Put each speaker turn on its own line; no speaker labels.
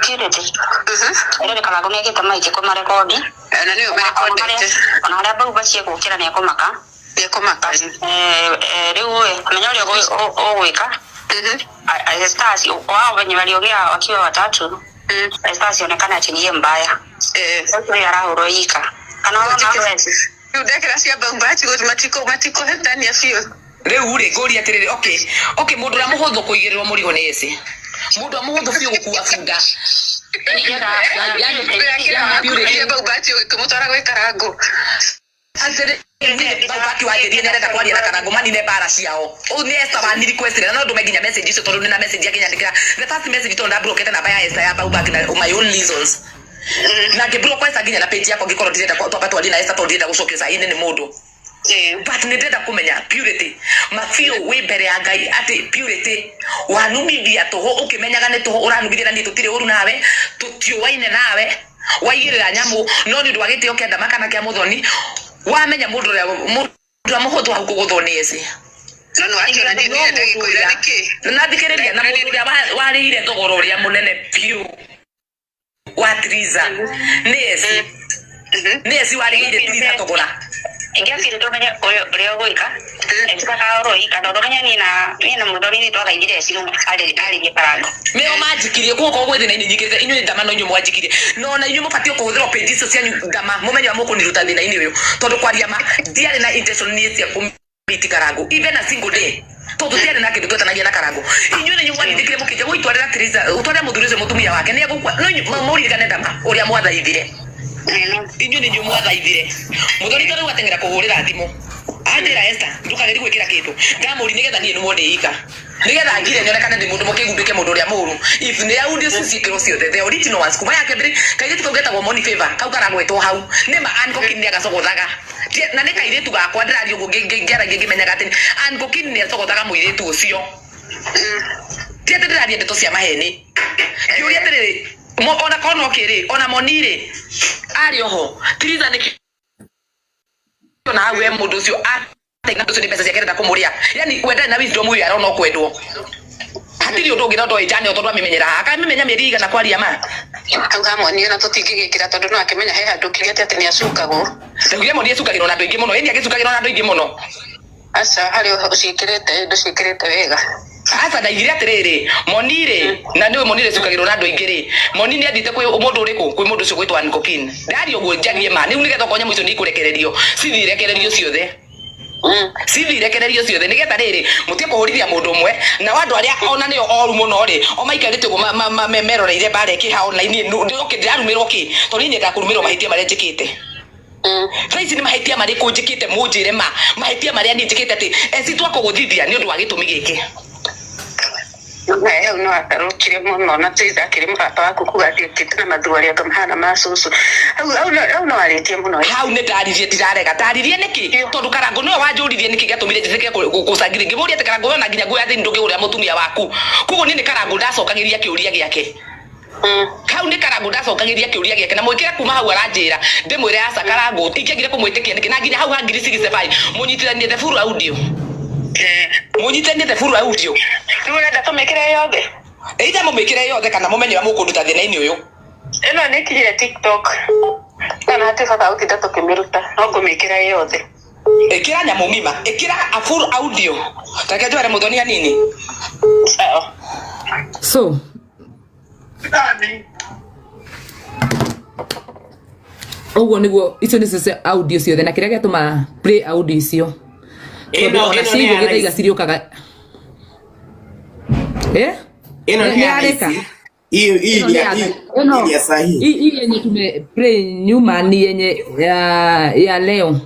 Purity. Ero kana gone ke tamai ke kuma rekodi.
Na niyo rekodi.
Ona ala bau bacie gukira ne kumaka.
Kumaka.
Riwe amenyori o weka. Stasi wao wenye waliongea wakiwa watatu. Stasi onekana ati ni mbaya. Sasa yara horoika. Kana wana wewe.
Udekera cia bambachi matiko hetani afio.
Riu ri ngori atiriri okay mundu ra muhuthu kuigirirwo murigo ni ese. Mundu amuhuthu fio gukua funga.
Purity bambachi kumutwara gwe karango.
Azere baki wajirie nenda kwaria na karango mani ne bara ciao. O ni esta ba ni request na ndo meginya message icio tondu na message yake nyandikira. The first message tonda blockete na baya esta ya baki na my own reasons. Na ke block kwesa ginya na page yako ngikoro direta kwa topatwa lina esta tondu direta gucokeza ine ni mundu. But ni ndenda kumenya Purity mafio we mbere ya Ngai ati Purity wanumithia toho ukimenyaga ni toho uranumithia ni tutire uru nawe tutio waine nawe waigirira nyamu no ni ndwagite okenda makana kia muthoni wamenya mundu amuhuthu wa kuguthoni ese
no akira ni ndege koira niki
na thikiriria na mundu ria warire thogoro ria munene piu wa Triza nesi nesi warire Triza thogora
ingia kile tumenya leo goika ekaka roika ndo kanya nina mudoni ni twaga indire simu ali parano
meo majikirie kuko gwethi na inyikirite inyu ndama no inyu mwajikirie no na inyu mufatio kuhuthira page social ndama mumenya muko niruta thina ini uyu tondu kwaria ma diare na intention ni cia kumiti karango even a single day tondu diare na kindu twetanagia na karango inyu ni nyumba ndikire mukije gwitwarira Triza utware muthurize mutumia wake ni agukwa no muririkane ndama uria mwathaithire inyu ni nyumwa thaithire muthoni tondu watengera kuhurira thimu andira Esther ndukageri gwikira kindu ndamuri nigetha nie numo ndiika nigetha ngire nyonekane ndi mundu mukigumbike mundu uria muru if ne audio cikiro ciothe the original ones kuma yake mbere kaire tukagetagwo money favor kau karagwetwo hau nima anko kinni agacogothaga na ne kaire tu gakwa ndirario ngingera ngimenyaga ati anko kinni acogothaga muiretu ucio tiete ndirario ndeto cia maheni yuria tiriri ona kono kiri ona monire ari oho Triza niki na hawe mundu cio atenga tucio ni pesa ciake ndenda kumuria yani wenda na wisdom uyu arona kwendwo hatiri undu ngira ndo ijane tondu amimenyera akamimenya mieri igana kwaria ma
au hamwe na tutingigikira tondu no akimenya he handu kiriate ati ni acukagwo
ndugire modi acukagirwo na andu ingi muno yani agicukagirwo na andu ingi muno
asa hari ucikirite nducikirite wega
asa ndaigire atiriri monire na niwe monire cukagirwo na andu ingi ri moni ni athite kwi mundu uriku kwi mundu ucio gwitwa Nkokin ndari ogwo njanie ma ni unigetha konya muico ni kurekererio cithirekererio ciothe cithirekererio ciothe nigetha riri mutie kuhurithia mundu umwe na wandu aria ona nio oru muno ri o maikarite go meroreire bare ki ha online ndoke ndirarumirwo ki tondu ni ndakurumirwo mahitia maria njikite Raisi ni mahitia maria kunjikite munjire ma mahitia maria ni njikite ati eci twakuguthithia ni undu wa gitumi giki
no akarukire muno na Triza akiri murata waku kugathie kiti na mathuari akamhana masusu au no aritie muno
hau ne ndaririe ndirarega ndaririe niki tondu karango no wanjuririe niki gatumire njithike gucangire ngimuria ati karango na nginya guya thini ndugiuria mutumia waku kugo ni karango ndacokagiria kiuria giake kau ni karango ndacokagiria kiuria giake na mwikira kuma hau aranjira ndimwire aca karango ingegire kumwitikia niki na nginya hau hangiri sigicebai munyitiranie the full audio munyitanie the full audio
urenda tumikire yothe
either mumikire yothe kana mumenye mukunduta thina ini uyu
eno ni kire TikTok kana hati bata utinda tukimiruta no ngumikira yothe
ikira nyamu ngima ikira a full audio take tware muthoni anini
so ogo niguo icio ni cio audio ciothe na kiria giatuma play audio icio ino ni gethaiga ciriokaga
ino ni areka hii ya sahihi
hii yenye tume play nyuma ni yenye ya leo